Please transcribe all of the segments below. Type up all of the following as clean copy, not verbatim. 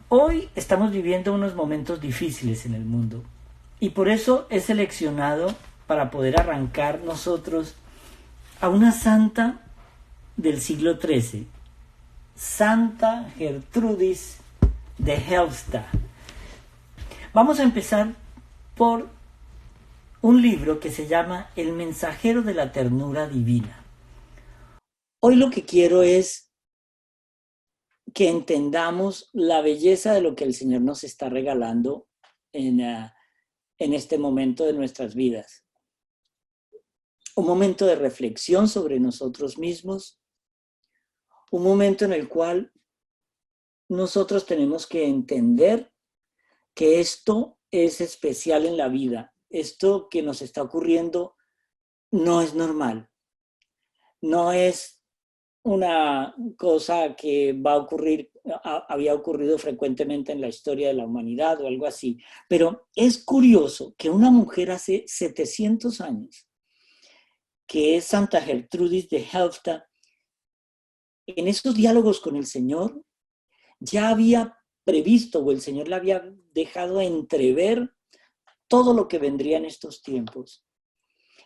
Hoy estamos viviendo unos momentos difíciles en el mundo y por eso he seleccionado para poder arrancar nosotros a una santa del siglo XIII, Santa Gertrudis de Helfta. Vamos a empezar por un libro que se llama El mensajero de la ternura divina. Hoy lo que quiero es que entendamos la belleza de lo que el Señor nos está regalando en, uh, en este momento de nuestras vidas. Un momento de reflexión sobre nosotros mismos, un momento en el cual nosotros tenemos que entender que esto es especial en la vida. Esto que nos está ocurriendo no es normal, no es una cosa que va a ocurrir, había ocurrido frecuentemente en la historia de la humanidad o algo así. Pero es curioso que una mujer hace 700 años, que es Santa Gertrudis de Helfta, en esos diálogos con el Señor ya había previsto o el Señor le había dejado entrever todo lo que vendría en estos tiempos.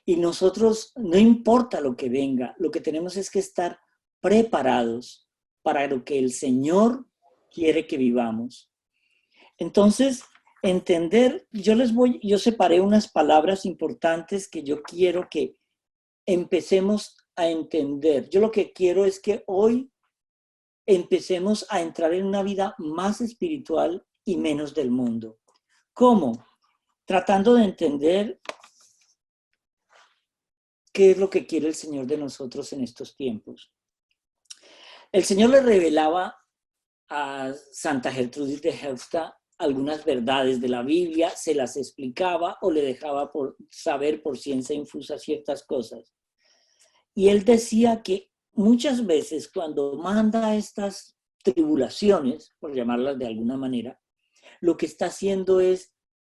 Y nosotros, no importa lo que venga, lo que tenemos es que estar preparados para lo que el Señor quiere que vivamos. Entonces, entender, yo separé unas palabras importantes que yo quiero que empecemos a entender. Yo lo que quiero es que hoy empecemos a entrar en una vida más espiritual y menos del mundo. ¿Cómo? Tratando de entender qué es lo que quiere el Señor de nosotros en estos tiempos. El Señor le revelaba a Santa Gertrudis de Helfta algunas verdades de la Biblia, se las explicaba o le dejaba por saber por ciencia infusa ciertas cosas. Y él decía que muchas veces cuando manda estas tribulaciones, por llamarlas de alguna manera, lo que está haciendo es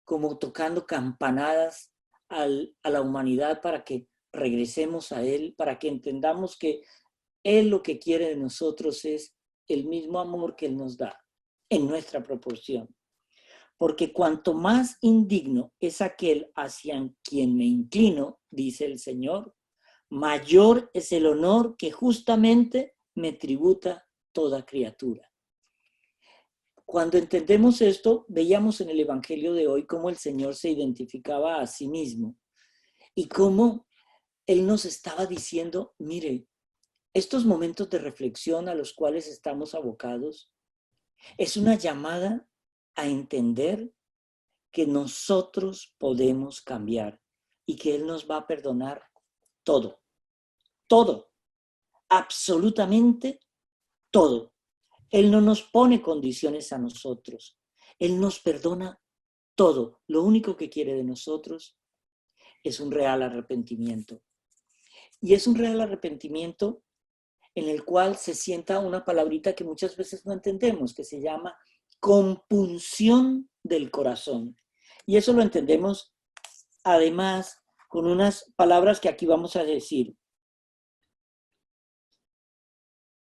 como tocando campanadas a la humanidad para que regresemos a Él, para que entendamos que Él lo que quiere de nosotros es el mismo amor que Él nos da, en nuestra proporción. Porque cuanto más indigno es aquel hacia quien me inclino, dice el Señor, mayor es el honor que justamente me tributa toda criatura. Cuando entendemos esto, veíamos en el Evangelio de hoy cómo el Señor se identificaba a sí mismo y cómo Él nos estaba diciendo, mire, estos momentos de reflexión a los cuales estamos abocados es una llamada a entender que nosotros podemos cambiar y que Él nos va a perdonar todo, todo, absolutamente todo. Él no nos pone condiciones a nosotros. Él nos perdona todo. Lo único que quiere de nosotros es un real arrepentimiento. Y es un real arrepentimiento en el cual se sienta una palabrita que muchas veces no entendemos, que se llama compunción del corazón. Y eso lo entendemos además con unas palabras que aquí vamos a decir.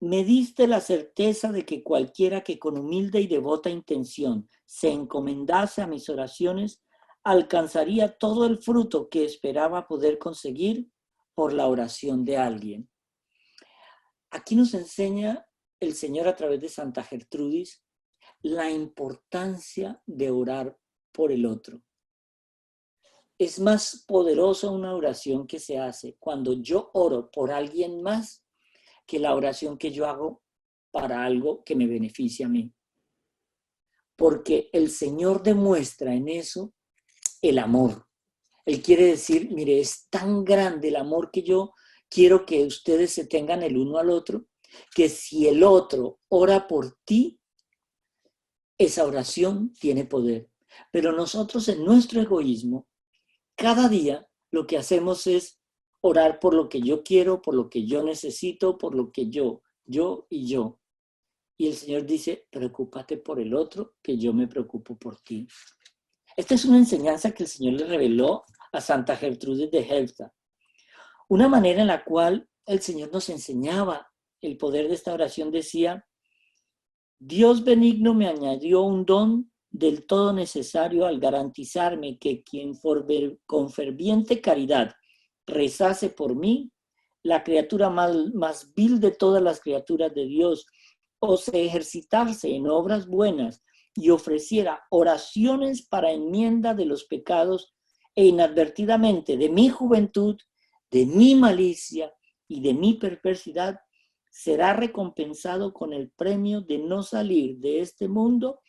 Me diste la certeza de que cualquiera que con humilde y devota intención se encomendase a mis oraciones, alcanzaría todo el fruto que esperaba poder conseguir por la oración de alguien. Aquí nos enseña el Señor a través de Santa Gertrudis la importancia de orar por el otro. Es más poderosa una oración que se hace cuando yo oro por alguien más que la oración que yo hago para algo que me beneficia a mí. Porque el Señor demuestra en eso el amor. Él quiere decir, mire, es tan grande el amor que yo quiero que ustedes se tengan el uno al otro, que si el otro ora por ti, esa oración tiene poder. Pero nosotros en nuestro egoísmo, cada día lo que hacemos es orar por lo que yo quiero, por lo que yo necesito, por lo que yo y yo. Y el Señor dice, preocúpate por el otro, que yo me preocupo por ti. Esta es una enseñanza que el Señor le reveló a Santa Gertrudis de Helfta. Una manera en la cual el Señor nos enseñaba el poder de esta oración decía, Dios benigno me añadió un don del todo necesario al garantizarme que quien con ferviente caridad rezase por mí, la criatura más vil de todas las criaturas de Dios, o se ejercitase en obras buenas y ofreciera oraciones para enmienda de los pecados e inadvertidamente de mi juventud, de mi malicia y de mi perversidad, será recompensado con el premio de no salir de este mundo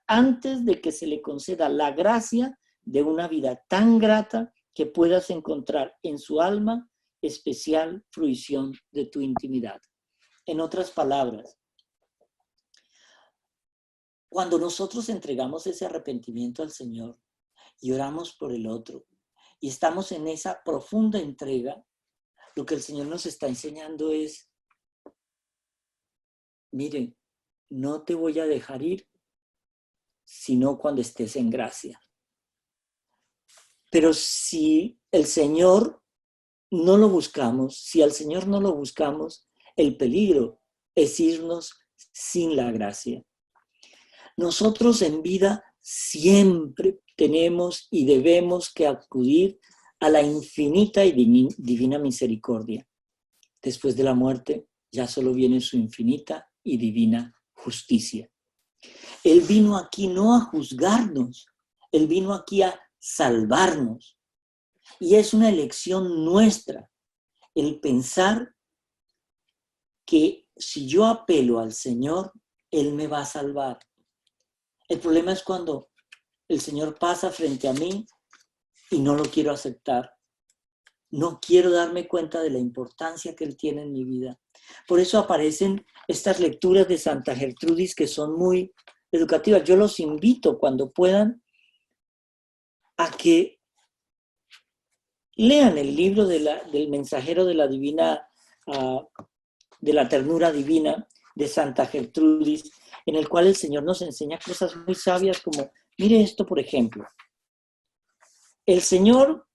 antes de que se le conceda la gracia de una vida tan grata que puedas encontrar en su alma especial fruición de tu intimidad. En otras palabras, cuando nosotros entregamos ese arrepentimiento al Señor y oramos por el otro y estamos en esa profunda entrega, lo que el Señor nos está enseñando es, miren, no te voy a dejar ir, sino cuando estés en gracia. Pero si el Señor no lo buscamos, si al Señor no lo buscamos, el peligro es irnos sin la gracia. Nosotros en vida siempre tenemos y debemos que acudir a la infinita y divina misericordia. Después de la muerte ya solo viene su infinita y divina justicia. Él vino aquí no a juzgarnos, Él vino aquí a salvarnos. Y es una elección nuestra el pensar que si yo apelo al Señor, Él me va a salvar. El problema es cuando el Señor pasa frente a mí y no lo quiero aceptar. No quiero darme cuenta de la importancia que Él tiene en mi vida. Por eso aparecen estas lecturas de Santa Gertrudis que son muy educativas. Yo los invito cuando puedan a que lean el libro del mensajero de la divina, de la ternura divina de Santa Gertrudis, en el cual el Señor nos enseña cosas muy sabias como, mire esto por ejemplo, el Señor,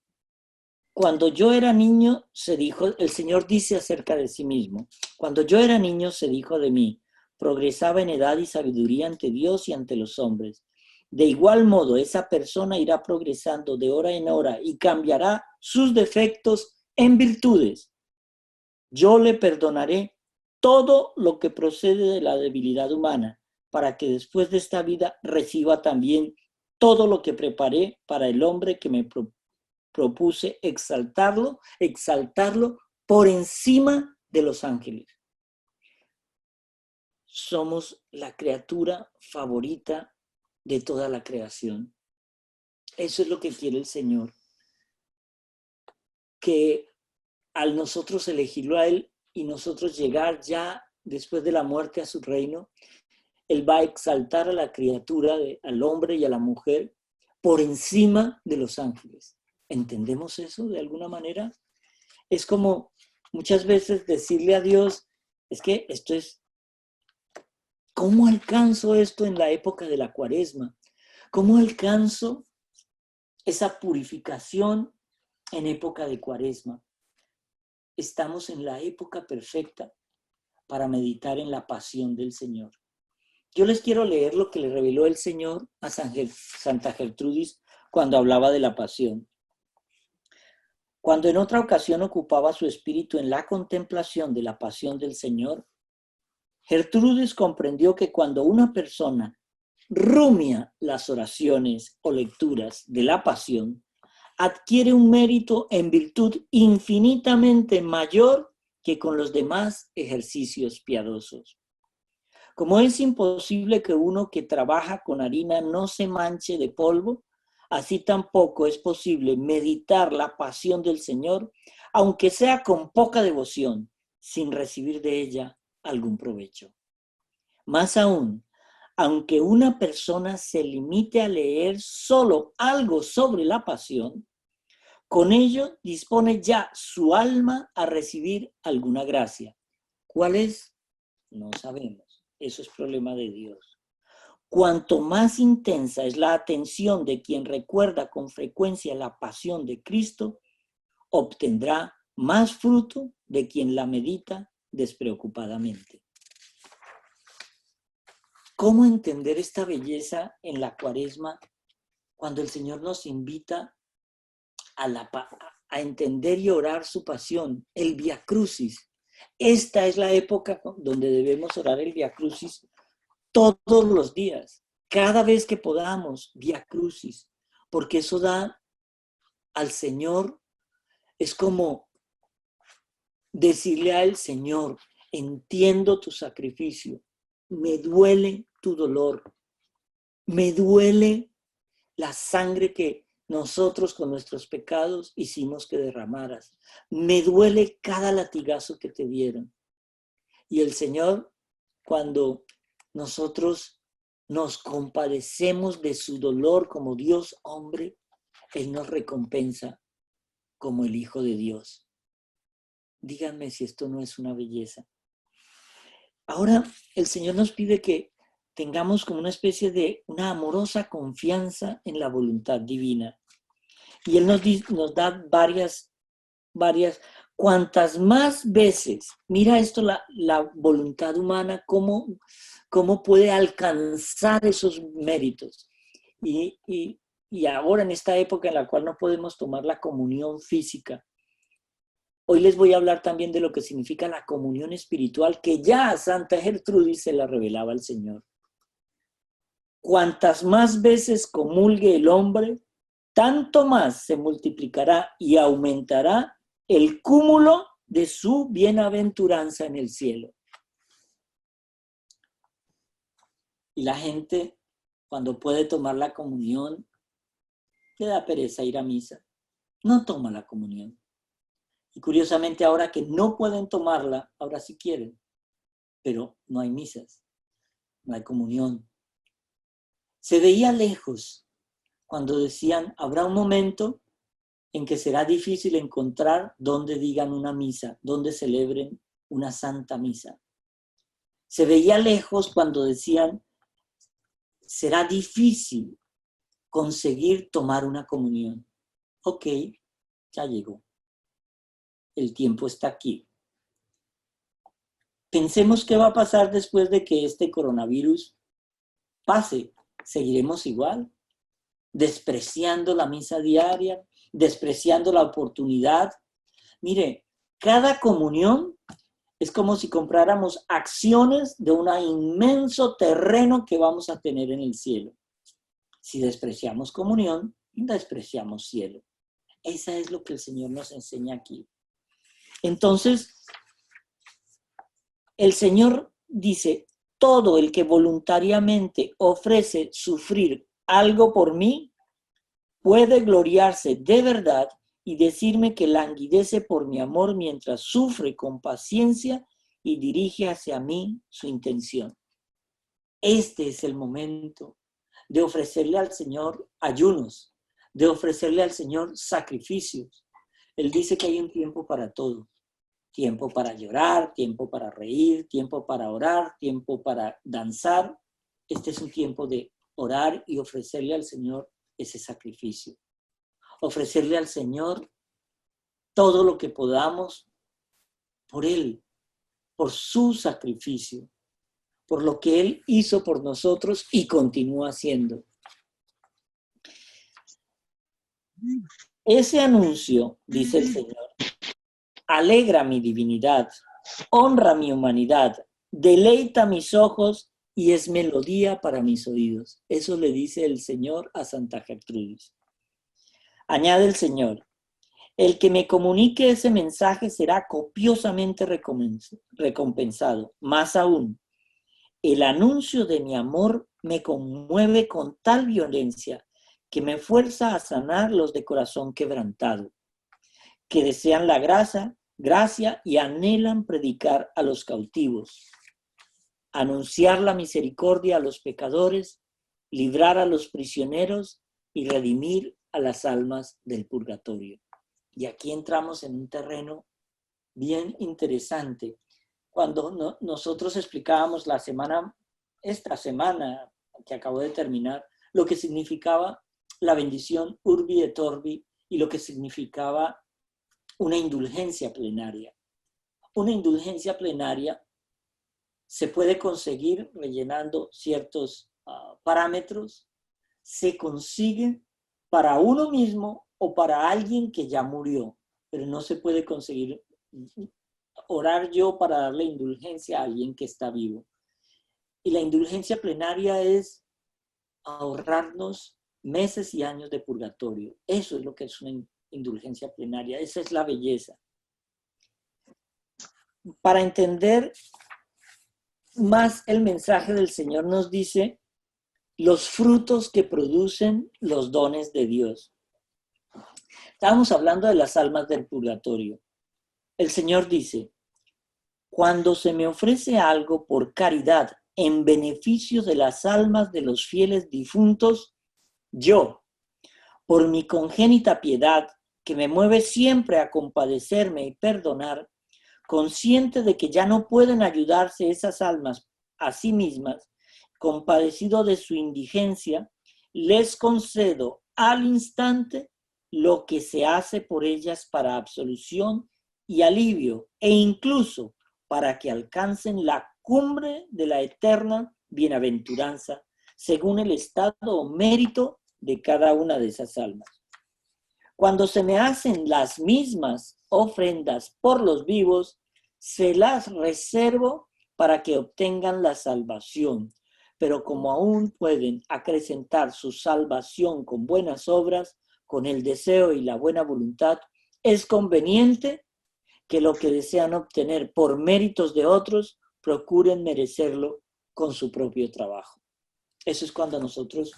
cuando yo era niño, se dijo, el Señor dice acerca de sí mismo, cuando yo era niño se dijo de mí, progresaba en edad y sabiduría ante Dios y ante los hombres. De igual modo, esa persona irá progresando de hora en hora y cambiará sus defectos en virtudes. Yo le perdonaré todo lo que procede de la debilidad humana, para que después de esta vida reciba también todo lo que preparé para el hombre que me propuse exaltarlo por encima de los ángeles. Somos la criatura favorita de toda la creación. Eso es lo que quiere el Señor. Que al nosotros elegirlo a Él y nosotros llegar ya después de la muerte a su reino, Él va a exaltar a la criatura, al hombre y a la mujer, por encima de los ángeles. ¿Entendemos eso de alguna manera? Es como muchas veces decirle a Dios, es que esto es, ¿cómo alcanzo esto en la época de la Cuaresma? ¿Cómo alcanzo esa purificación en época de Cuaresma? Estamos en la época perfecta para meditar en la pasión del Señor. Yo les quiero leer lo que le reveló el Señor a Santa Gertrudis cuando hablaba de la pasión. Cuando en otra ocasión ocupaba su espíritu en la contemplación de la pasión del Señor, Gertrudis comprendió que cuando una persona rumia las oraciones o lecturas de la pasión, adquiere un mérito en virtud infinitamente mayor que con los demás ejercicios piadosos. Como es imposible que uno que trabaja con harina no se manche de polvo, así tampoco es posible meditar la pasión del Señor, aunque sea con poca devoción, sin recibir de ella algún provecho. Más aún, aunque una persona se limite a leer solo algo sobre la pasión, con ello dispone ya su alma a recibir alguna gracia. ¿Cuál es? No sabemos. Eso es problema de Dios. Cuanto más intensa es la atención de quien recuerda con frecuencia la pasión de Cristo, obtendrá más fruto de quien la medita despreocupadamente. ¿Cómo entender esta belleza en la Cuaresma cuando el Señor nos invita a entender y orar su pasión, el Vía Crucis? Esta es la época donde debemos orar el Vía Crucis todos los días, cada vez que podamos, Vía Crucis, porque eso da al Señor, es como decirle al Señor, entiendo tu sacrificio, me duele tu dolor, me duele la sangre que nosotros con nuestros pecados hicimos que derramaras, me duele cada latigazo que te dieron. Y el Señor, cuando nosotros nos compadecemos de su dolor como Dios hombre, Él nos recompensa como el Hijo de Dios. Díganme si esto no es una belleza. Ahora el Señor nos pide que tengamos como una especie de una amorosa confianza en la voluntad divina. Y Él nos da varias, cuantas más veces, mira esto, la voluntad humana, cómo puede alcanzar esos méritos. Y ahora en esta época en la cual no podemos tomar la comunión física, hoy les voy a hablar también de lo que significa la comunión espiritual, que ya a Santa Gertrudis se la revelaba el Señor. Cuantas más veces comulgue el hombre, tanto más se multiplicará y aumentará el cúmulo de su bienaventuranza en el cielo. Y la gente, cuando puede tomar la comunión, le da pereza ir a misa. No toma la comunión. Y curiosamente ahora que no pueden tomarla, ahora sí quieren. Pero no hay misas, no hay comunión. Se veía lejos cuando decían, habrá un momento en que será difícil encontrar donde digan una misa, donde celebren una santa misa. Se veía lejos cuando decían, será difícil conseguir tomar una comunión. Ok, ya llegó. El tiempo está aquí. Pensemos qué va a pasar después de que este coronavirus pase. ¿Seguiremos igual? Despreciando la misa diaria, despreciando la oportunidad. Mire, cada comunión es como si compráramos acciones de un inmenso terreno que vamos a tener en el cielo. Si despreciamos comunión, despreciamos cielo. Esa es lo que el Señor nos enseña aquí. Entonces, el Señor dice, todo el que voluntariamente ofrece sufrir algo por mí, puede gloriarse de verdad y decirme que languidece por mi amor mientras sufre con paciencia y dirige hacia mí su intención. Este es el momento de ofrecerle al Señor ayunos, de ofrecerle al Señor sacrificios. Él dice que hay un tiempo para todo. Tiempo para llorar, tiempo para reír, tiempo para orar, tiempo para danzar. Este es un tiempo de orar y ofrecerle al Señor ese sacrificio. Ofrecerle al Señor todo lo que podamos por Él, por su sacrificio, por lo que Él hizo por nosotros y continúa haciendo. Ese anuncio, dice el Señor, alegra mi divinidad, honra mi humanidad, deleita mis ojos y es melodía para mis oídos. Eso le dice el Señor a Santa Gertrudis. Añade el Señor, el que me comunique ese mensaje será copiosamente recompensado. Más aún, el anuncio de mi amor me conmueve con tal violencia que me fuerza a sanar los de corazón quebrantado, que desean la gracia y anhelan predicar a los cautivos, anunciar la misericordia a los pecadores, librar a los prisioneros y redimir a las almas del purgatorio. Y aquí entramos en un terreno bien interesante. Cuando nosotros explicábamos esta semana que acabó de terminar, lo que significaba la bendición Urbi et Orbi y lo que significaba una indulgencia plenaria. Una indulgencia plenaria se puede conseguir rellenando ciertos parámetros, se consigue para uno mismo o para alguien que ya murió, pero no se puede conseguir orar yo para darle indulgencia a alguien que está vivo. Y la indulgencia plenaria es ahorrarnos meses y años de purgatorio. Eso es lo que es una indulgencia plenaria, esa es la belleza. Para entender más el mensaje del Señor nos dice los frutos que producen los dones de Dios. Estábamos hablando de las almas del purgatorio. El Señor dice, cuando se me ofrece algo por caridad en beneficio de las almas de los fieles difuntos, yo, por mi congénita piedad, que me mueve siempre a compadecerme y perdonar, consciente de que ya no pueden ayudarse esas almas a sí mismas, compadecido de su indigencia, les concedo al instante lo que se hace por ellas para absolución y alivio, e incluso para que alcancen la cumbre de la eterna bienaventuranza, según el estado o mérito de cada una de esas almas. Cuando se me hacen las mismas ofrendas por los vivos, se las reservo para que obtengan la salvación. Pero como aún pueden acrecentar su salvación con buenas obras, con el deseo y la buena voluntad, es conveniente que lo que desean obtener por méritos de otros, procuren merecerlo con su propio trabajo. Eso es cuando nosotros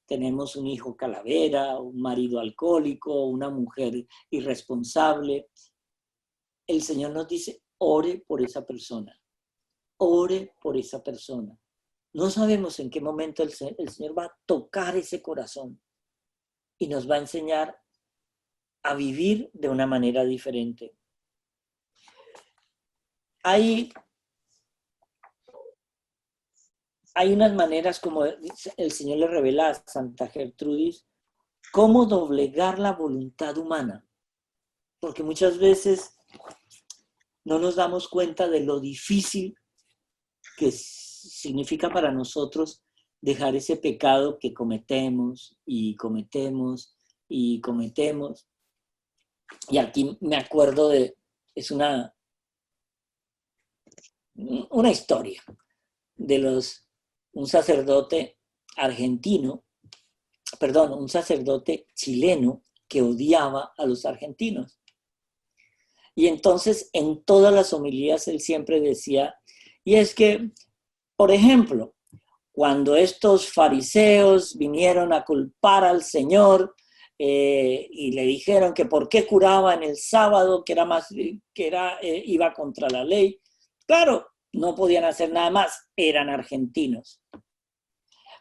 tenemos un hijo calavera, un marido alcohólico, una mujer irresponsable. El Señor nos dice, ore por esa persona. Ore por esa persona. No sabemos en qué momento el Señor va a tocar ese corazón y nos va a enseñar a vivir de una manera diferente. Hay unas maneras, como el Señor le revela a Santa Gertrudis, cómo doblegar la voluntad humana. Porque muchas veces no nos damos cuenta de lo difícil que significa para nosotros dejar ese pecado que cometemos y cometemos y cometemos. Y aquí me acuerdo es una historia de un sacerdote un sacerdote chileno que odiaba a los argentinos. Y entonces en todas las homilías él siempre decía, y es que, por ejemplo, cuando estos fariseos vinieron a culpar al Señor y le dijeron que por qué curaba en el sábado, iba contra la ley, claro, no podían hacer nada más, eran argentinos.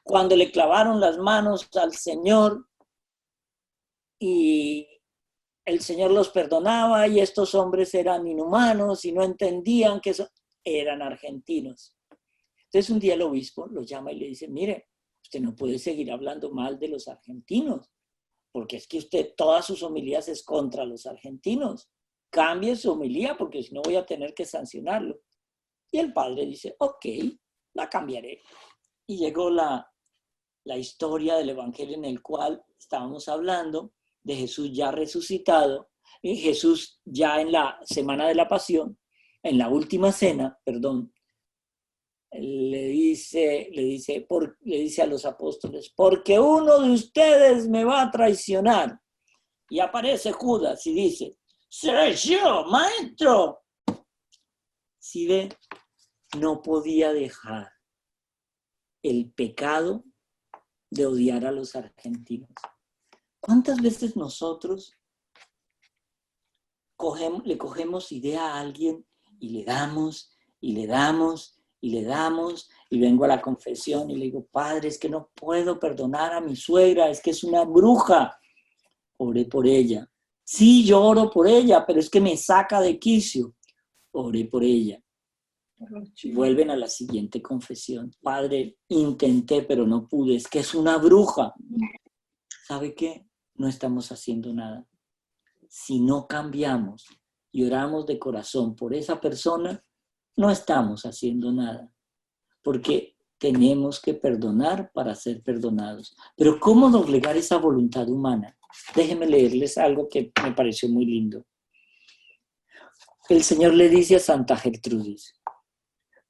Cuando le clavaron las manos al Señor y el Señor los perdonaba y estos hombres eran inhumanos y no entendían que eran argentinos. Entonces un día el obispo lo llama y le dice, mire, usted no puede seguir hablando mal de los argentinos, porque es que usted todas sus homilías es contra los argentinos. Cambie su homilía porque si no voy a tener que sancionarlo. Y el padre dice, ok, la cambiaré. Y llegó la historia del evangelio en el cual estábamos hablando de Jesús ya resucitado, y Jesús ya en la semana de la pasión, en la última cena, le dice a los apóstoles, porque uno de ustedes me va a traicionar. Y aparece Judas y dice, seré yo, maestro. Si ve, no podía dejar el pecado de odiar a los argentinos. ¿Cuántas veces nosotros le cogemos idea a alguien y le damos, y le damos, y le damos, y vengo a la confesión y le digo, padre, es que no puedo perdonar a mi suegra, es que es una bruja? Oré por ella. Sí, yo oro por ella, pero es que me saca de quicio. Oré por ella. Vuelven a la siguiente confesión. Padre, intenté, pero no pude, es que es una bruja. ¿Sabe qué? No estamos haciendo nada. Si no cambiamos y oramos de corazón por esa persona, no estamos haciendo nada. porque tenemos que perdonar para ser perdonados. Pero ¿cómo doblegar esa voluntad humana? Déjenme leerles algo que me pareció muy lindo. El Señor le dice a Santa Gertrudis: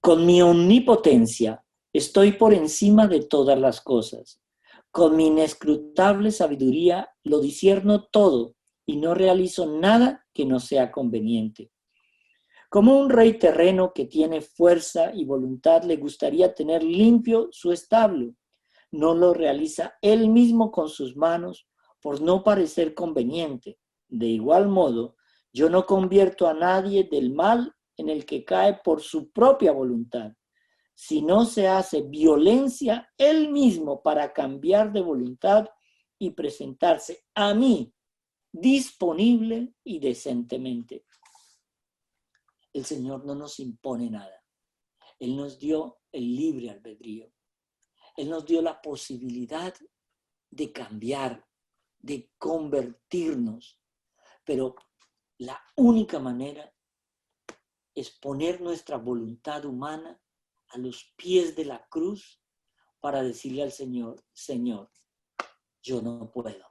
con mi omnipotencia estoy por encima de todas las cosas. Con mi inescrutable sabiduría lo discierno todo y no realizo nada que no sea conveniente. Como un rey terreno que tiene fuerza y voluntad le gustaría tener limpio su establo, no lo realiza él mismo con sus manos por no parecer conveniente. De igual modo, yo no convierto a nadie del mal en el que cae por su propia voluntad, si no se hace violencia él mismo para cambiar de voluntad y presentarse a mí disponible y decentemente. El Señor no nos impone nada. Él nos dio el libre albedrío. Él nos dio la posibilidad de cambiar, de convertirnos. Pero la única manera es poner nuestra voluntad humana a los pies de la cruz para decirle al Señor: Señor, yo no puedo,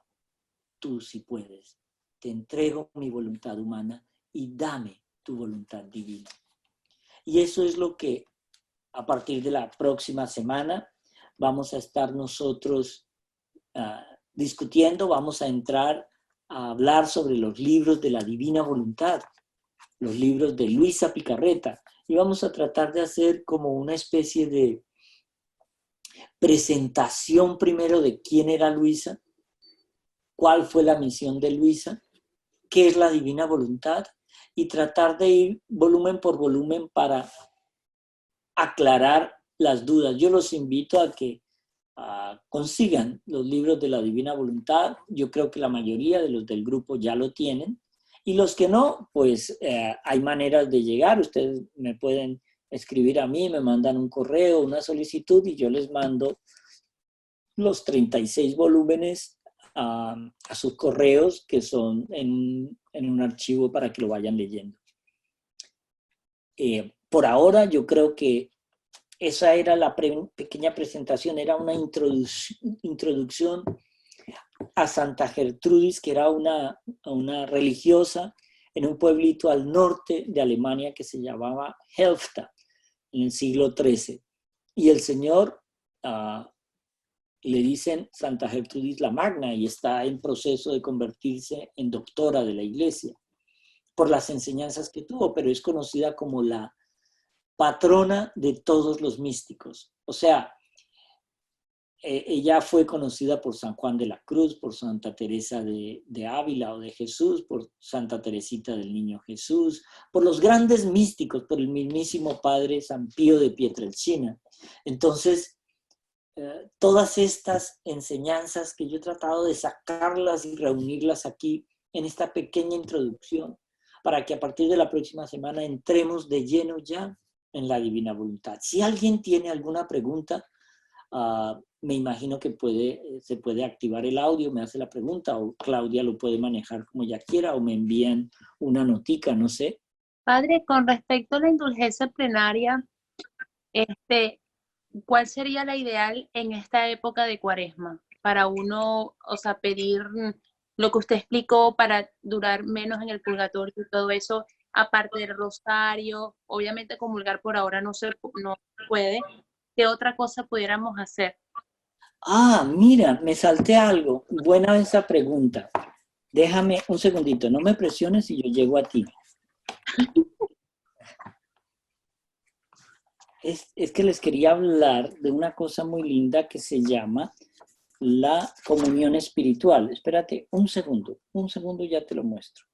tú sí puedes. Te entrego mi voluntad humana y dame tu voluntad divina. Y eso es lo que a partir de la próxima semana vamos a estar nosotros discutiendo. Vamos a entrar a hablar sobre los libros de la Divina Voluntad, los libros de Luisa Picarreta, y vamos a tratar de hacer como una especie de presentación primero de quién era Luisa, cuál fue la misión de Luisa, qué es la Divina Voluntad, y tratar de ir volumen por volumen para aclarar las dudas. Yo los invito a que consigan los libros de la Divina Voluntad. Yo creo que la mayoría de los del grupo ya lo tienen. Y los que no, pues hay maneras de llegar. Ustedes me pueden escribir a mí, me mandan un correo, una solicitud, y yo les mando los 36 volúmenes a sus correos, que son en un archivo para que lo vayan leyendo. Por ahora yo creo que esa era la pequeña presentación, era una introducción a Santa Gertrudis, que era una religiosa en un pueblito al norte de Alemania que se llamaba Helfta, en el siglo XIII. Y el Señor le dicen Santa Gertrudis la Magna, y está en proceso de convertirse en doctora de la Iglesia por las enseñanzas que tuvo, pero es conocida como la patrona de todos los místicos. O sea, ella fue conocida por San Juan de la Cruz, por Santa Teresa de Ávila o de Jesús, por Santa Teresita del Niño Jesús, por los grandes místicos, por el mismísimo Padre San Pío de Pietrelcina. Entonces, todas estas enseñanzas que yo he tratado de sacarlas y reunirlas aquí en esta pequeña introducción, para que a partir de la próxima semana entremos de lleno ya en la Divina Voluntad. Si alguien tiene alguna pregunta, me imagino que se puede activar el audio, me hace la pregunta, o Claudia lo puede manejar como ella quiera, o me envían una notica, no sé. Padre, con respecto a la indulgencia plenaria, ¿cuál sería la ideal en esta época de Cuaresma? Para uno, o sea, pedir lo que usted explicó para durar menos en el purgatorio y todo eso, aparte del rosario, obviamente comulgar por ahora no puede. ¿Qué otra cosa pudiéramos hacer? Mira, me salté algo. Buena esa pregunta. Déjame un segundito, no me presiones y yo llego a ti. Es que les quería hablar de una cosa muy linda que se llama la comunión espiritual. Espérate un segundo ya te lo muestro.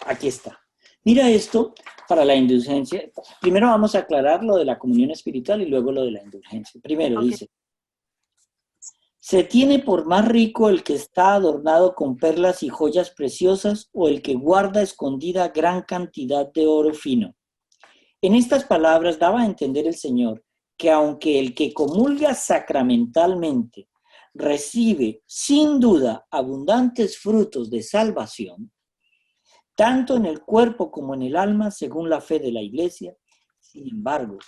Aquí está. Mira esto para la indulgencia. Primero vamos a aclarar lo de la comunión espiritual y luego lo de la indulgencia. Primero dice: ¿se tiene por más rico el que está adornado con perlas y joyas preciosas o el que guarda escondida gran cantidad de oro fino? En estas palabras daba a entender el Señor que aunque el que comulga sacramentalmente recibe sin duda abundantes frutos de salvación, tanto en el cuerpo como en el alma, según la fe de la Iglesia, sin embargo,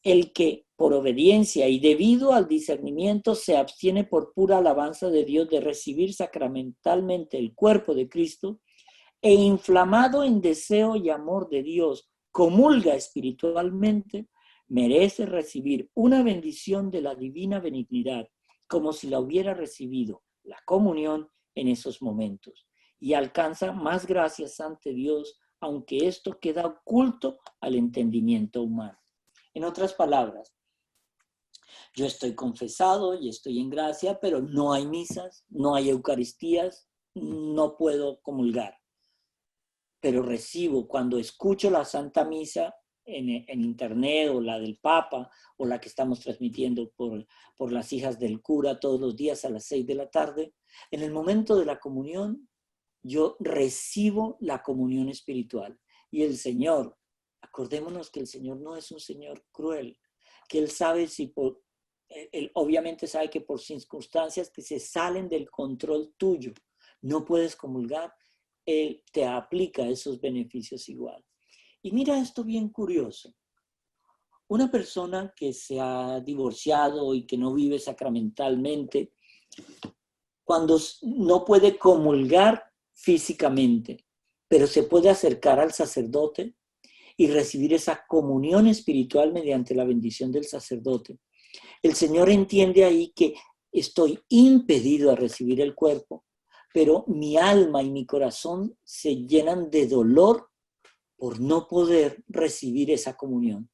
El que, por obediencia y debido al discernimiento, se abstiene por pura alabanza de Dios de recibir sacramentalmente el cuerpo de Cristo, e inflamado en deseo y amor de Dios, comulga espiritualmente, merece recibir una bendición de la divina benignidad, como si la hubiera recibido la comunión en esos momentos, y alcanza más gracias ante Dios, aunque esto queda oculto al entendimiento humano. En otras palabras, yo estoy confesado y estoy en gracia, pero no hay misas, no hay eucaristías, no puedo comulgar. Pero recibo, cuando escucho la Santa Misa en internet, o la del Papa, o la que estamos transmitiendo por las hijas del cura todos los días a las 6 de la tarde, en el momento de la comunión, yo recibo la comunión espiritual. Y el Señor, acordémonos que el Señor no es un Señor cruel, que Él sabe si Él obviamente sabe que por circunstancias que se salen del control tuyo, no puedes comulgar, Él te aplica esos beneficios igual. Y mira esto bien curioso. Una persona que se ha divorciado y que no vive sacramentalmente, cuando no puede comulgar físicamente, pero se puede acercar al sacerdote y recibir esa comunión espiritual mediante la bendición del sacerdote. El Señor entiende ahí que estoy impedido a recibir el cuerpo, pero mi alma y mi corazón se llenan de dolor por no poder recibir esa comunión.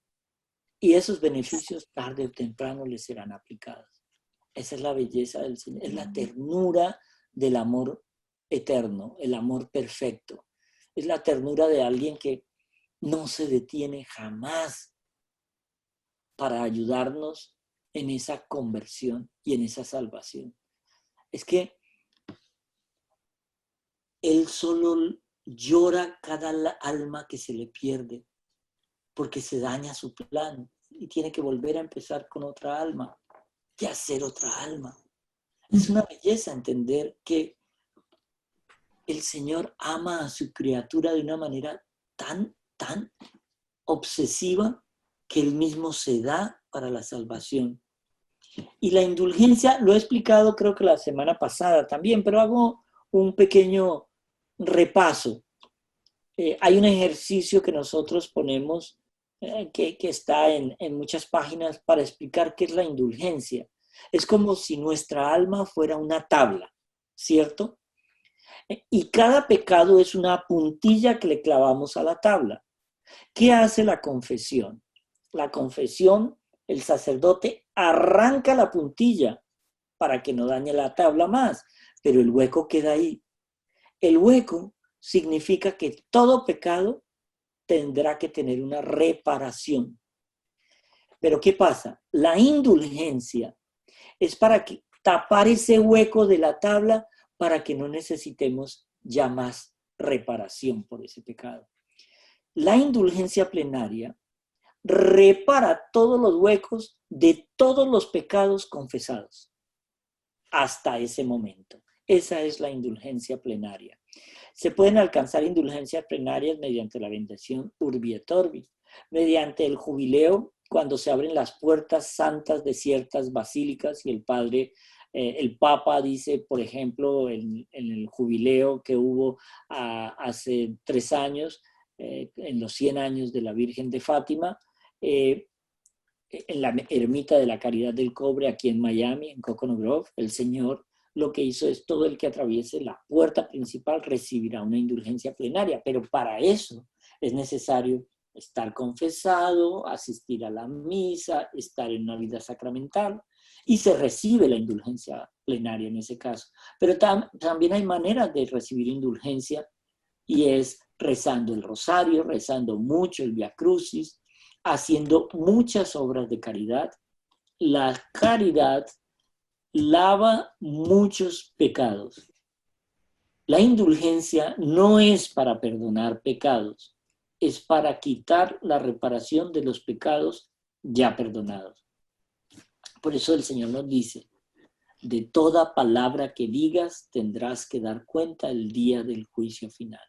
Y esos beneficios tarde o temprano les serán aplicados. Esa es la belleza del Señor, es la ternura del amor eterno, el amor perfecto. Es la ternura de alguien que no se detiene jamás para ayudarnos en esa conversión y en esa salvación. Es que Él solo llora cada alma que se le pierde, porque se daña su plan y tiene que volver a empezar con otra alma y hacer otra alma. Es una belleza entender que el Señor ama a su criatura de una manera tan obsesiva que Él mismo se da para la salvación. Y la indulgencia, lo he explicado creo que la semana pasada también, pero hago un pequeño repaso. Hay un ejercicio que nosotros ponemos que está en muchas páginas para explicar qué es la indulgencia. Es como si nuestra alma fuera una tabla, ¿cierto? Y cada pecado es una puntilla que le clavamos a la tabla. ¿Qué hace la confesión? La confesión, el sacerdote arranca la puntilla para que no dañe la tabla más, pero el hueco queda ahí. El hueco significa que todo pecado tendrá que tener una reparación. Pero ¿qué pasa? La indulgencia es para tapar ese hueco de la tabla para que no necesitemos ya más reparación por ese pecado. La indulgencia plenaria repara todos los huecos de todos los pecados confesados hasta ese momento. Esa es la indulgencia plenaria. Se pueden alcanzar indulgencias plenarias mediante la bendición Urbi et Orbi, mediante el jubileo, cuando se abren las puertas santas de ciertas basílicas y el Papa dice, por ejemplo, en el jubileo que hubo hace 3 años, en los 100 años de la Virgen de Fátima, en la ermita de la Caridad del Cobre aquí en Miami, en Coconut Grove, el Señor lo que hizo es todo el que atraviese la puerta principal recibirá una indulgencia plenaria, pero para eso es necesario estar confesado, asistir a la misa, estar en una vida sacramental y se recibe la indulgencia plenaria en ese caso. Pero también hay maneras de recibir indulgencia y es rezando el rosario, rezando mucho el Via Crucis, haciendo muchas obras de caridad. La caridad lava muchos pecados. La indulgencia no es para perdonar pecados, es para quitar la reparación de los pecados ya perdonados. Por eso el Señor nos dice, de toda palabra que digas tendrás que dar cuenta el día del juicio final.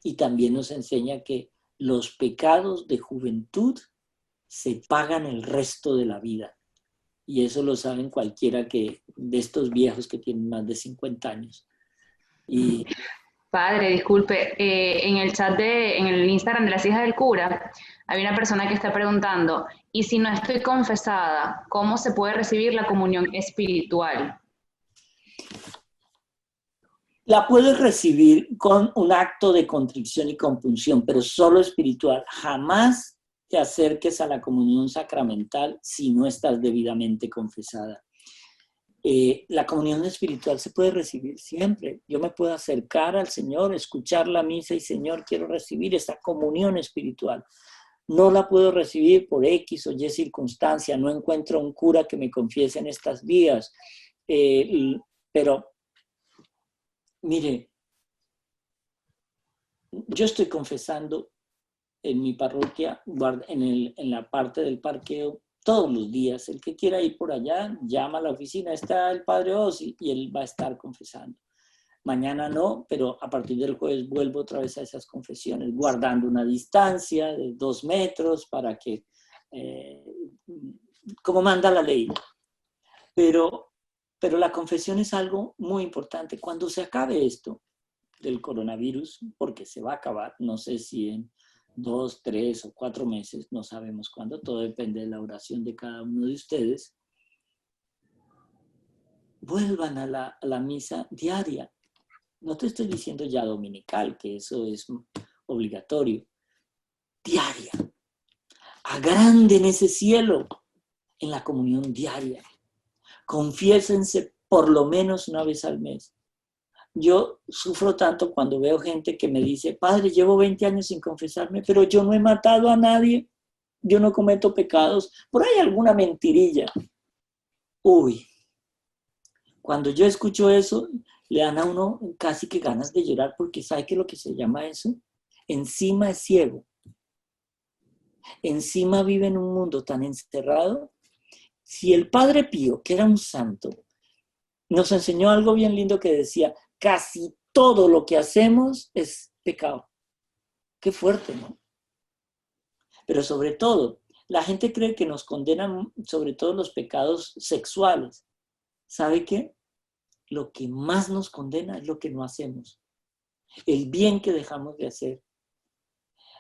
Y también nos enseña que los pecados de juventud se pagan el resto de la vida. Y eso lo saben cualquiera de estos viejos que tienen más de 50 años. Y Padre, disculpe, en el chat en el Instagram de las hijas del cura, hay una persona que está preguntando, ¿y si no estoy confesada, cómo se puede recibir la comunión espiritual? la puedes recibir con un acto de contrición y compunción, pero solo espiritual. Jamás te acerques a la comunión sacramental si no estás debidamente confesada. La comunión espiritual se puede recibir siempre. Yo me puedo acercar al Señor, escuchar la misa y Señor, quiero recibir esta comunión espiritual. No la puedo recibir por X o Y circunstancia, no encuentro un cura que me confiese en estas vías. Pero, mire, yo estoy confesando en mi parroquia, en la parte del parqueo, todos los días. El que quiera ir por allá, llama a la oficina, está el padre Osi y él va a estar confesando. Mañana no, pero a partir del jueves vuelvo otra vez a esas confesiones, guardando una distancia de 2 metros para que, como manda la ley. Pero la confesión es algo muy importante. Cuando se acabe esto del coronavirus, porque se va a acabar, no sé si en 2, 3 o 4 meses, no sabemos cuándo, todo depende de la oración de cada uno de ustedes, vuelvan a la misa diaria. No te estoy diciendo ya dominical, que eso es obligatorio. Diaria. Agranden ese cielo en la comunión diaria. Confiésense por lo menos una vez al mes. Yo sufro tanto cuando veo gente que me dice, padre, llevo 20 años sin confesarme, pero yo no he matado a nadie, yo no cometo pecados, por ahí alguna mentirilla. Uy, cuando yo escucho eso, le dan a uno casi que ganas de llorar, porque ¿sabe qué es lo que se llama eso? Encima es ciego. Encima vive en un mundo tan encerrado. Si el Padre Pío, que era un santo, nos enseñó algo bien lindo que decía, casi todo lo que hacemos es pecado. Qué fuerte, ¿no? Pero sobre todo, la gente cree que nos condenan sobre todo los pecados sexuales. ¿Sabe qué? Lo que más nos condena es lo que no hacemos. El bien que dejamos de hacer.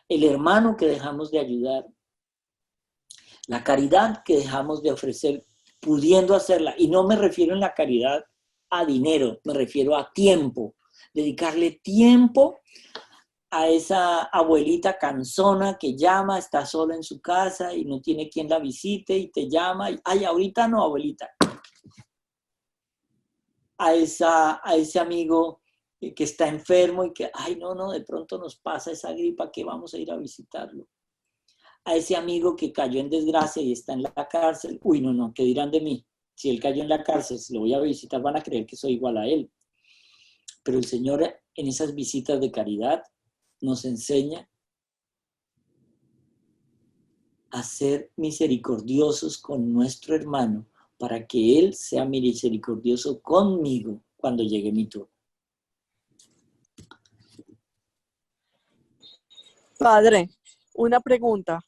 El hermano que dejamos de ayudar. La caridad que dejamos de ofrecer pudiendo hacerla. Y no me refiero en la caridad a dinero, me refiero a tiempo. Dedicarle tiempo a esa abuelita cansona que llama, está sola en su casa y no tiene quien la visite y te llama. Y, ay, ahorita no, abuelita. A ese amigo que está enfermo y que, ay, no, de pronto nos pasa esa gripa, que vamos a ir a visitarlo. A ese amigo que cayó en desgracia y está en la cárcel, uy, no, ¿qué dirán de mí? Si él cayó en la cárcel, si lo voy a visitar, van a creer que soy igual a él. Pero el Señor en esas visitas de caridad nos enseña a ser misericordiosos con nuestro hermano para que Él sea misericordioso conmigo cuando llegue mi turno. Padre, una pregunta.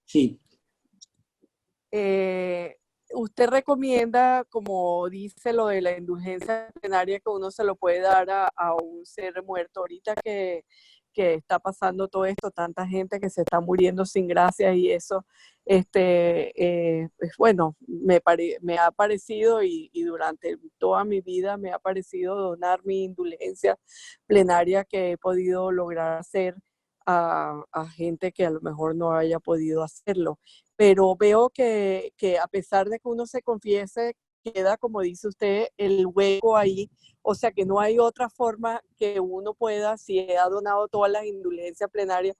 Sí. ¿Usted recomienda, como dice lo de la indulgencia plenaria, que uno se lo puede dar a un ser muerto ahorita que está pasando todo esto, tanta gente que se está muriendo sin gracia y eso? Bueno, me ha parecido y durante toda mi vida me ha parecido donar mi indulgencia plenaria que he podido lograr hacer a gente que a lo mejor no haya podido hacerlo. Pero veo que a pesar de que uno se confiese, queda, como dice usted, el hueco ahí. O sea que no hay otra forma que uno pueda, si ha donado todas las indulgencias plenarias,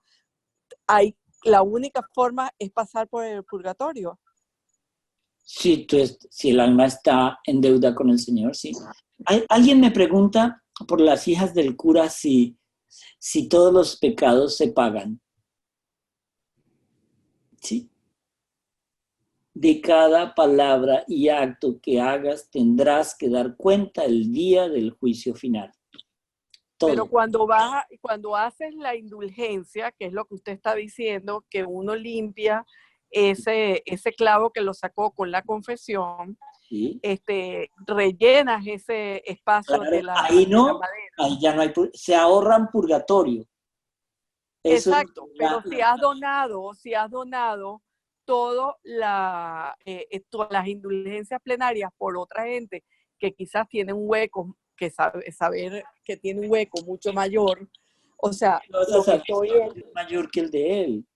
la única forma es pasar por el purgatorio. Sí, si el alma está en deuda con el Señor, sí. Alguien me pregunta por las hijas del cura si todos los pecados se pagan. Sí. De cada palabra y acto que hagas tendrás que dar cuenta el día del juicio final. Todo. Pero cuando haces la indulgencia, que es lo que usted está diciendo, que uno limpia ese clavo que lo sacó con la confesión, ¿sí? rellenas ese espacio Claro, de la ahí no, madera. ahí ya no hay, se ahorran purgatorio. Eso es Exacto, pero si has donado todas las indulgencias plenarias por otra gente que quizás tiene un hueco, que saber que tiene un hueco mucho mayor, o sea, vas a lo que saber estoy si es mayor que el de él.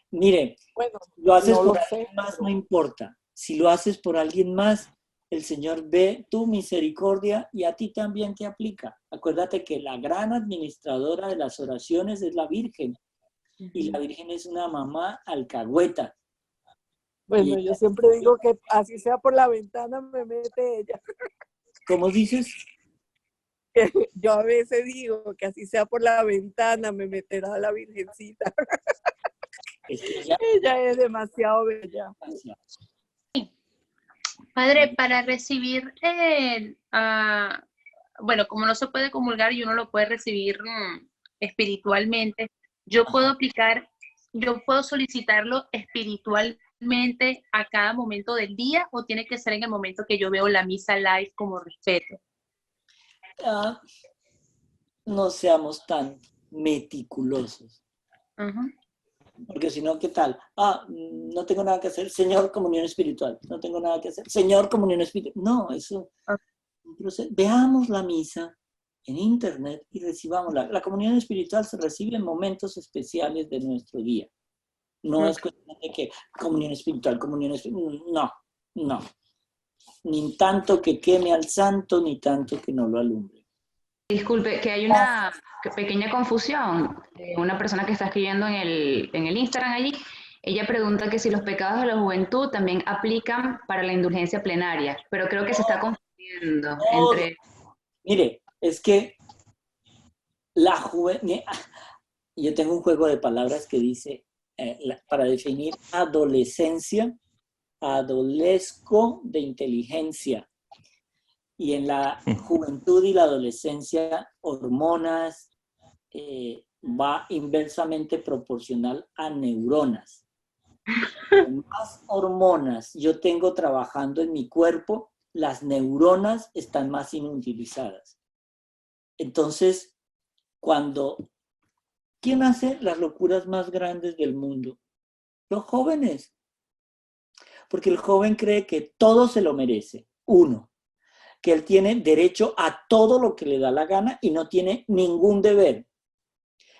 Mire, bueno, si lo haces no lo por sé, alguien más, pero no importa. Si lo haces por alguien más, el Señor ve tu misericordia y a ti también te aplica. Acuérdate que la gran administradora de las oraciones es la Virgen. Y la Virgen es una mamá alcahueta. bueno, Y yo siempre digo que así sea por la ventana me mete ella. ¿cómo dices? Yo a veces digo que así sea por la ventana me meterá la Virgencita. Es que ella, Ella es demasiado bella. Padre, para recibir bueno, como no se puede comulgar y uno lo puede recibir espiritualmente, yo puedo solicitarlo espiritualmente a cada momento del día, o tiene que ser en el momento que yo veo la misa live como respeto. no seamos tan meticulosos. Uh-huh. Porque si no, ¿qué tal? No tengo nada que hacer. Señor, comunión espiritual. No tengo nada que hacer. Señor, comunión espiritual. No, eso. Veamos la misa en internet y recibámosla. La comunión espiritual se recibe en momentos especiales de nuestro día. No es cuestión de que comunión espiritual. No, no. Ni tanto que queme al santo, ni tanto que no lo alumbre. Disculpe, que hay una pequeña confusión. Una persona que está escribiendo en el Instagram allí, ella pregunta que si los pecados de la juventud también aplican para la indulgencia plenaria, pero creo que se está confundiendo entre... Mire, es que la juventud... Yo tengo un juego de palabras que dice, para definir adolescencia, adolesco de inteligencia. Y en la juventud y la adolescencia, hormonas va inversamente proporcional a neuronas. Más hormonas yo tengo trabajando en mi cuerpo, las neuronas están más inutilizadas. Entonces, ¿quién hace las locuras más grandes del mundo? Los jóvenes. Porque el joven cree que todo se lo merece. Uno, que él tiene derecho a todo lo que le da la gana y no tiene ningún deber.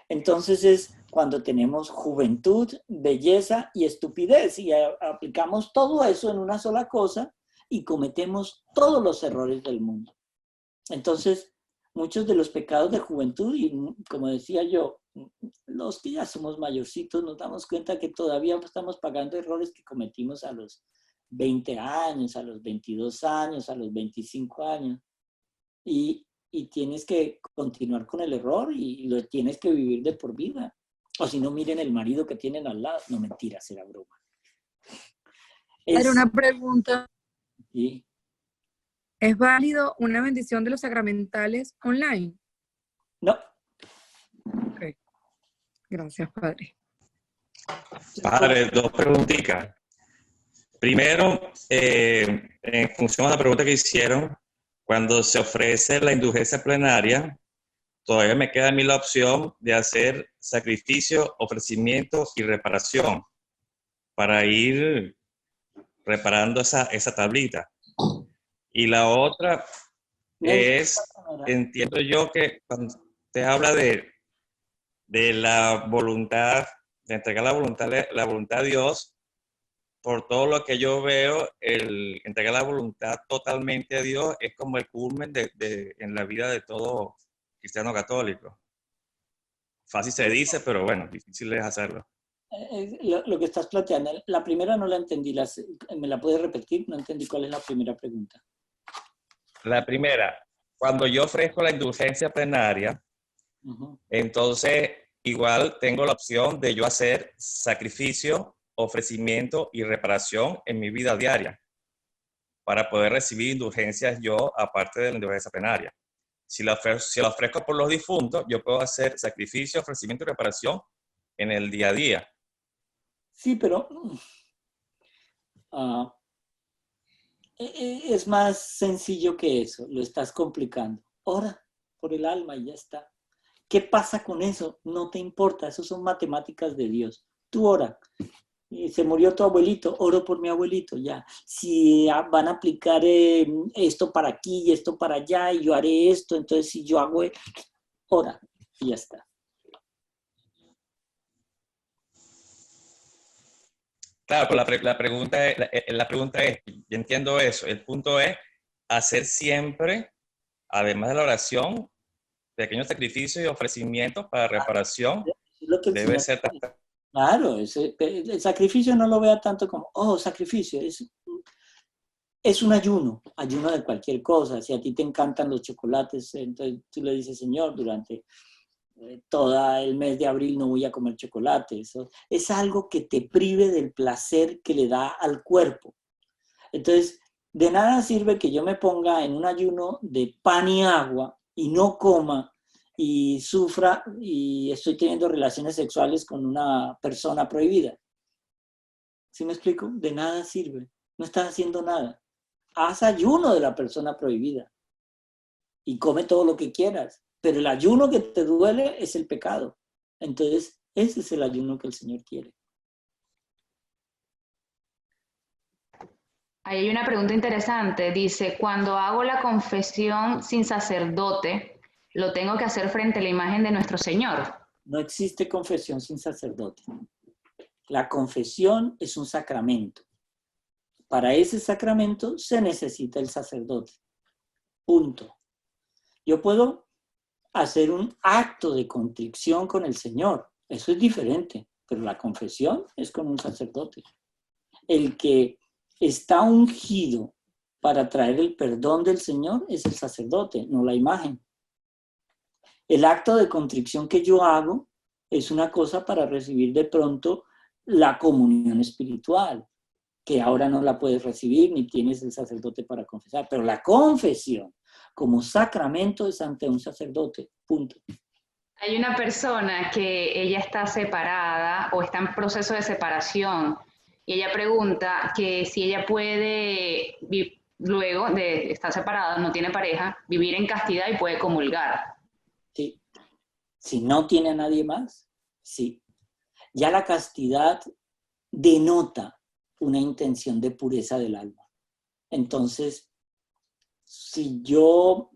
Entonces es cuando tenemos juventud, belleza y estupidez y aplicamos todo eso en una sola cosa y cometemos todos los errores del mundo. Entonces, muchos de los pecados de juventud, y como decía yo, los que ya somos mayorcitos nos damos cuenta que todavía estamos pagando errores que cometimos a los 20 años, a los 22 años, a los 25 años. Y tienes que continuar con el error y lo tienes que vivir de por vida. O si no, miren el marido que tienen al lado. No, mentiras, era broma. Era una pregunta. ¿Sí? ¿Es válido una bendición de los sacramentales online? No. Ok. Gracias, Padre. Padre, dos preguntitas. Primero, en función a la pregunta que hicieron, cuando se ofrece la indulgencia plenaria, todavía me queda a mí la opción de hacer sacrificio, ofrecimiento y reparación para ir reparando esa tablita. Y la otra es, entiendo yo que cuando usted habla de la voluntad, de entregar la voluntad a Dios, por todo lo que yo veo, el entregar la voluntad totalmente a Dios es como el culmen en la vida de todo cristiano católico. Fácil se dice, pero bueno, difícil es hacerlo. Lo que estás planteando, la primera no la entendí, ¿me la puedes repetir? No entendí cuál es la primera pregunta. La primera, cuando yo ofrezco la indulgencia plenaria, entonces igual tengo la opción de yo hacer sacrificio, ofrecimiento y reparación en mi vida diaria para poder recibir indulgencias yo aparte de la indulgencia plenaria. Si la ofrezco por los difuntos, yo puedo hacer sacrificio, ofrecimiento y reparación en el día a día. Sí, pero es más sencillo que eso, lo estás complicando. Ora por el alma y ya está. ¿Qué pasa con eso? No te importa, eso son matemáticas de Dios. Tú ora. Se murió tu abuelito, oro por mi abuelito, ya. Si van a aplicar esto para aquí y esto para allá y yo haré esto, entonces si yo hago, ora y ya está. Claro, pero la pregunta es, yo entiendo eso, el punto es hacer siempre, además de la oración, pequeños sacrificios y ofrecimientos para reparación, Es lo que el debe Señor ser... quiere. Claro, el sacrificio no lo vea tanto como, oh, sacrificio, es un ayuno de cualquier cosa. Si a ti te encantan los chocolates, entonces tú le dices, Señor, durante todo el mes de abril no voy a comer chocolate. Eso es algo que te prive del placer que le da al cuerpo. Entonces, de nada sirve que yo me ponga en un ayuno de pan y agua y no coma y sufra y estoy teniendo relaciones sexuales con una persona prohibida. ¿Sí me explico? De nada sirve. No estás haciendo nada. Haz ayuno de la persona prohibida y come todo lo que quieras. Pero el ayuno que te duele es el pecado. Entonces, ese es el ayuno que el Señor quiere. Ahí hay una pregunta interesante. Dice, cuando hago la confesión sin sacerdote, ¿lo tengo que hacer frente a la imagen de nuestro Señor? No existe confesión sin sacerdote. La confesión es un sacramento. Para ese sacramento se necesita el sacerdote. Punto. Yo puedo hacer un acto de contrición con el Señor. Eso es diferente. Pero la confesión es con un sacerdote. El que está ungido para traer el perdón del Señor es el sacerdote, no la imagen. El acto de contrición que yo hago es una cosa para recibir de pronto la comunión espiritual, que ahora no la puedes recibir ni tienes el sacerdote para confesar, pero la confesión como sacramento es ante un sacerdote, punto. Hay una persona que ella está separada o está en proceso de separación y ella pregunta que si ella puede, luego de estar separada, no tiene pareja, vivir en castidad y puede comulgar. Sí. Si no tiene a nadie más, sí. Ya la castidad denota una intención de pureza del alma. Entonces, si yo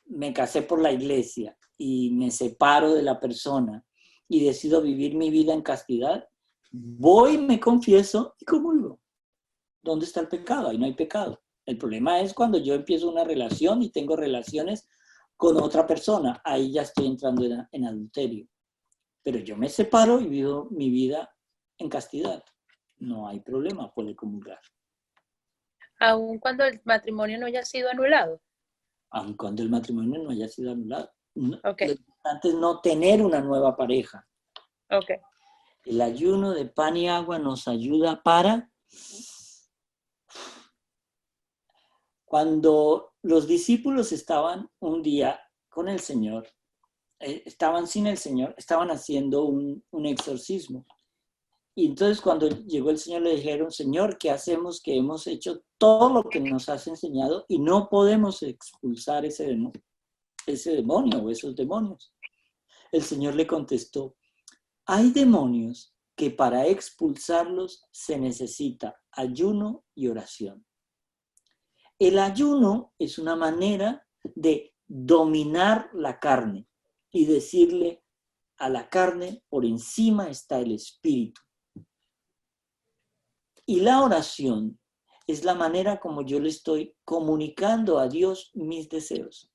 me casé por la iglesia y me separo de la persona y decido vivir mi vida en castidad, voy, me confieso y comulgo. ¿Dónde está el pecado? Ahí no hay pecado. El problema es cuando yo empiezo una relación y tengo relaciones con otra persona. Ahí ya estoy entrando en adulterio. Pero yo me separo y vivo mi vida en castidad. No hay problema, puede comulgar. Aun cuando el matrimonio no haya sido anulado. Aun cuando el matrimonio no haya sido anulado. Okay. Lo importante es no tener una nueva pareja. Okay. El ayuno de pan y agua nos ayuda para... Cuando los discípulos estaban un día con el Señor, estaban sin el Señor, estaban haciendo un exorcismo. Y entonces cuando llegó el Señor le dijeron, Señor, ¿qué hacemos? Que hemos hecho todo lo que nos has enseñado y no podemos expulsar ese demonio o esos demonios. El Señor le contestó, hay demonios que para expulsarlos se necesita ayuno y oración. El ayuno es una manera de dominar la carne y decirle a la carne, por encima está el espíritu. Y la oración es la manera como yo le estoy comunicando a Dios mis deseos.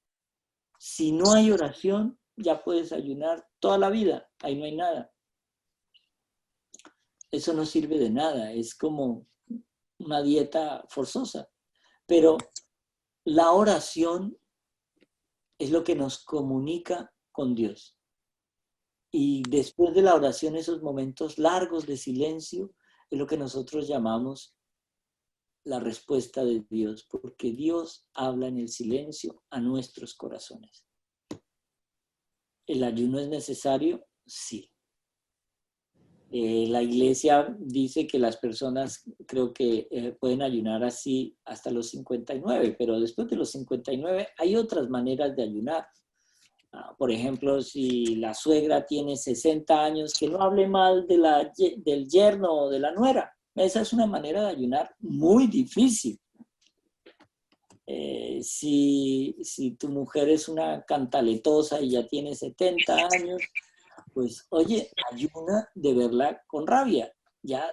Si no hay oración, ya puedes ayunar toda la vida, ahí no hay nada. Eso no sirve de nada, es como una dieta forzosa. Pero la oración es lo que nos comunica con Dios. Y después de la oración, esos momentos largos de silencio, es lo que nosotros llamamos la respuesta de Dios, porque Dios habla en el silencio a nuestros corazones. ¿El ayuno es necesario? Sí. La iglesia dice que las personas creo que pueden ayunar así hasta los 59, pero después de los 59 hay otras maneras de ayunar. Por ejemplo, si la suegra tiene 60 años, que no hable mal del yerno o de la nuera. Esa es una manera de ayunar muy difícil. Si tu mujer es una cantaletosa y ya tiene 70 años, pues oye, ayuna de verla con rabia. Ya,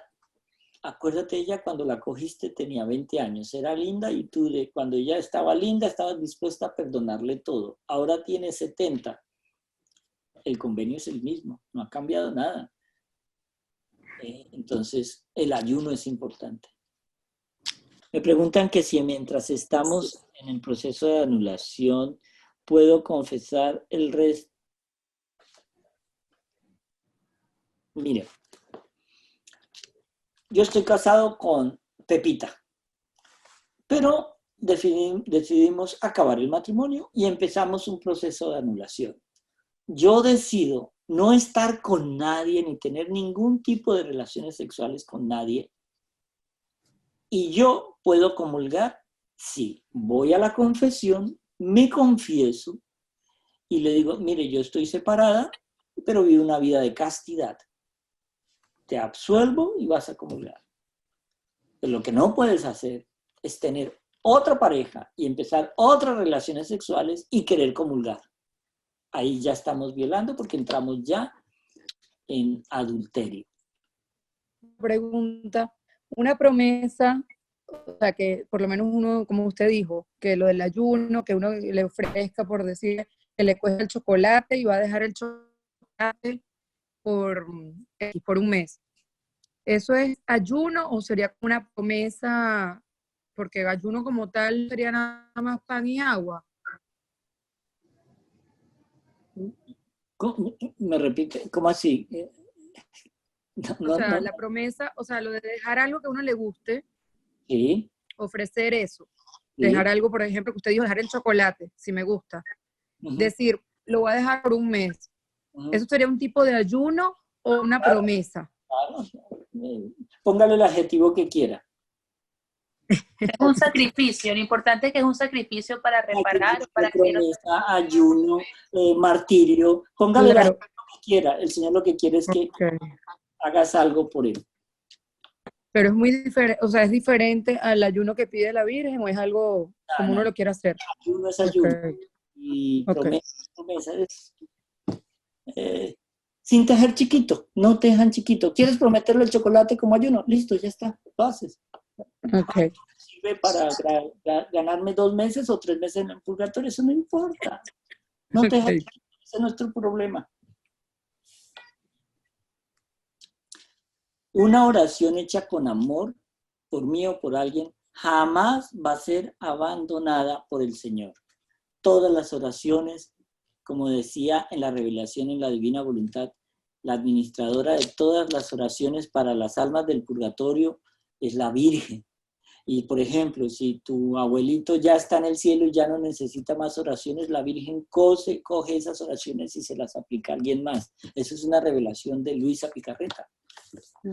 acuérdate, ella cuando la cogiste tenía 20 años, era linda y tú cuando ella estaba linda estabas dispuesta a perdonarle todo. Ahora tiene 70. El convenio es el mismo, no ha cambiado nada. Entonces, el ayuno es importante. Me preguntan que si mientras estamos en el proceso de anulación puedo confesar el resto. Mire, yo estoy casado con Pepita, pero decidimos acabar el matrimonio y empezamos un proceso de anulación. Yo decido no estar con nadie ni tener ningún tipo de relaciones sexuales con nadie. ¿Y yo puedo comulgar? Sí, voy a la confesión, me confieso y le digo, mire, yo estoy separada, pero vivo una vida de castidad. Te absuelvo y vas a comulgar. Pero lo que no puedes hacer es tener otra pareja y empezar otras relaciones sexuales y querer comulgar. Ahí ya estamos violando porque entramos ya en adulterio. Pregunta, una promesa, o sea, que por lo menos uno, como usted dijo, que lo del ayuno, que uno le ofrezca, por decir, que le cueste el chocolate y va a dejar el chocolate por un mes. ¿Eso es ayuno o sería una promesa? Porque ayuno como tal sería nada más pan y agua. ¿Me repite? ¿Cómo así? O sea, la promesa, o sea, lo de dejar algo que a uno le guste, Sí. ofrecer eso. Sí. Dejar algo, por ejemplo, que usted dijo, dejar el chocolate, si me gusta. Decir, lo voy a dejar por un mes. ¿Eso sería un tipo de ayuno o una promesa? Claro. Póngale el adjetivo que quiera. Es un sacrificio, lo importante es que es un sacrificio para reparar, para que promesa, ayuno, martirio, póngale el adjetivo que quiera. El Señor lo que quiere es que hagas algo por Él. Pero es muy diferente, o sea, ¿es diferente al ayuno que pide la Virgen o es algo como uno lo quiere hacer? Ayuno es ayuno. Y promesa es sin tejer chiquito, no tejan chiquito. ¿Quieres prometerle el chocolate como ayuno? Listo, ya está, lo haces. Sirve para ganarme 2 meses o 3 meses en el purgatorio, eso no importa. No tejas chiquito, ese es nuestro problema. Una oración hecha con amor, por mí o por alguien, jamás va a ser abandonada por el Señor. Todas las oraciones, como decía en la revelación en la divina voluntad, la administradora de todas las oraciones para las almas del purgatorio es la Virgen. Y por ejemplo, si tu abuelito ya está en el cielo y ya no necesita más oraciones, la Virgen coge esas oraciones y se las aplica a alguien más. Eso es una revelación de Luisa Picarreta.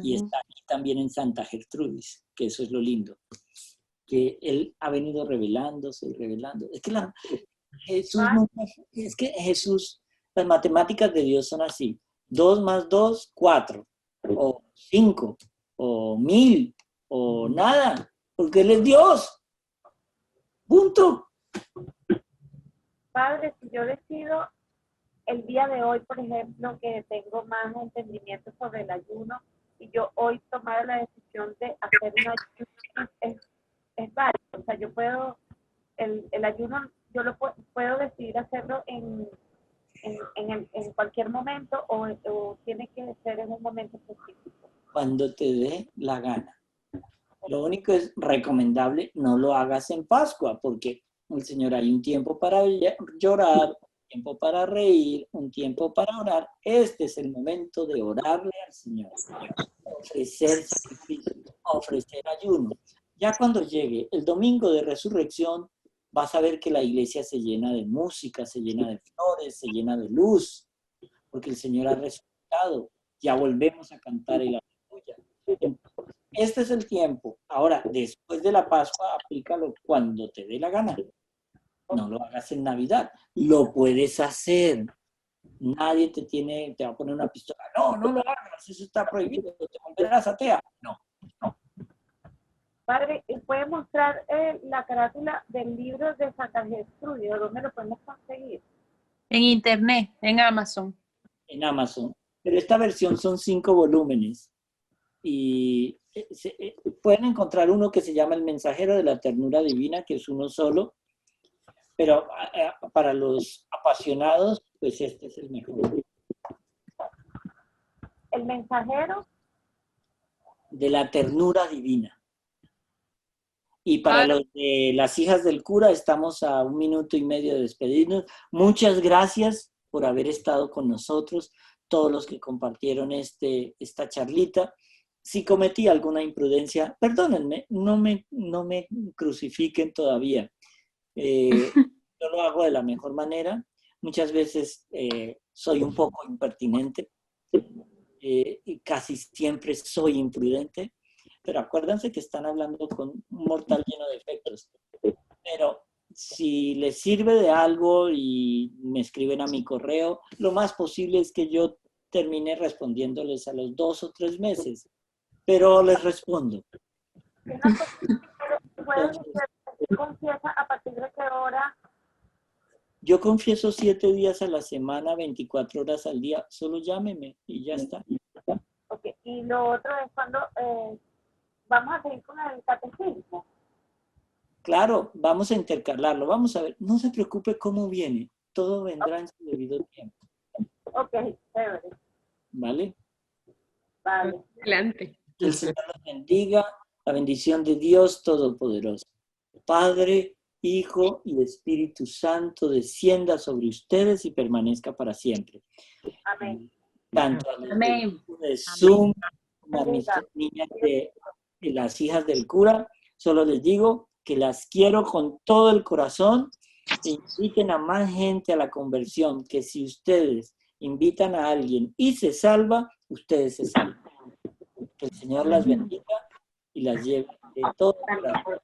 Y está aquí también en Santa Gertrudis, que eso es lo lindo, que él ha venido revelándose y revelando. Es que Jesús, las matemáticas de Dios son así: 2 más 2, 4, o 5, o 1000, o nada, porque Él es Dios. Punto. Padre, si yo decido el día de hoy, por ejemplo, que tengo más entendimiento sobre el ayuno, y yo hoy tomar la decisión de hacer un ayuno, es válido. O sea, yo puedo, el ayuno, yo lo puedo decidir hacerlo en cualquier momento o tiene que ser en un momento específico. Cuando te dé la gana. Lo único es recomendable, no lo hagas en Pascua, porque el Señor, hay un tiempo para llorar, un tiempo para reír, un tiempo para orar. Este es el momento de orarle al Señor, ofrecer sacrificio, ofrecer ayuno. Ya cuando llegue el domingo de resurrección, vas a ver que la iglesia se llena de música, se llena de flores, se llena de luz, porque el Señor ha resucitado. ya volvemos a cantar el aleluya. Entonces, este es el tiempo. Ahora, después de la Pascua, aplícalo cuando te dé la gana. No lo hagas en Navidad. Lo puedes hacer. Nadie te va a poner una pistola. No, no lo hagas, eso está prohibido. Te volverás atea. No. Padre, ¿puede mostrar la carátula del libro de Santa Gertrudis? ¿Dónde lo podemos conseguir? En internet, en Amazon. En Amazon. Pero esta versión son 5 volúmenes. Y pueden encontrar uno que se llama El Mensajero de la Ternura Divina, que es uno solo. Pero para los apasionados, pues este es el mejor. El Mensajero de la Ternura Divina. Y para los de las hijas del cura, estamos a 1 minuto y medio de despedirnos. Muchas gracias por haber estado con nosotros, todos los que compartieron esta charlita. Si cometí alguna imprudencia, perdónenme, no me crucifiquen todavía. Yo lo hago de la mejor manera. Muchas veces soy un poco impertinente y casi siempre soy imprudente, pero acuérdense que están hablando con un mortal lleno de defectos. Pero si les sirve de algo y me escriben a mi correo, lo más posible es que yo termine respondiéndoles a los 2 o 3 meses, pero les respondo. ¿Puedes decir confiesa a partir de qué hora? Yo confieso 7 días a la semana, 24 horas al día. Solo llámeme y ya está. Ok, y lo otro es cuando vamos a seguir con el catecismo. Claro, vamos a intercalarlo. Vamos a ver. No se preocupe cómo viene. Todo vendrá en su debido tiempo. Ok, chévere. ¿Vale? Vale. Adelante. Que el Señor los bendiga. La bendición de Dios Todopoderoso, Padre, Hijo y Espíritu Santo, descienda sobre ustedes y permanezca para siempre. Amén. Tanto a los Amén. de Zoom como a mis niñas de las hijas del cura, solo les digo que las quiero con todo el corazón e inviten a más gente a la conversión, que si ustedes invitan a alguien y se salva, ustedes se salvan. Que el Señor las bendiga y las lleve de todo corazón.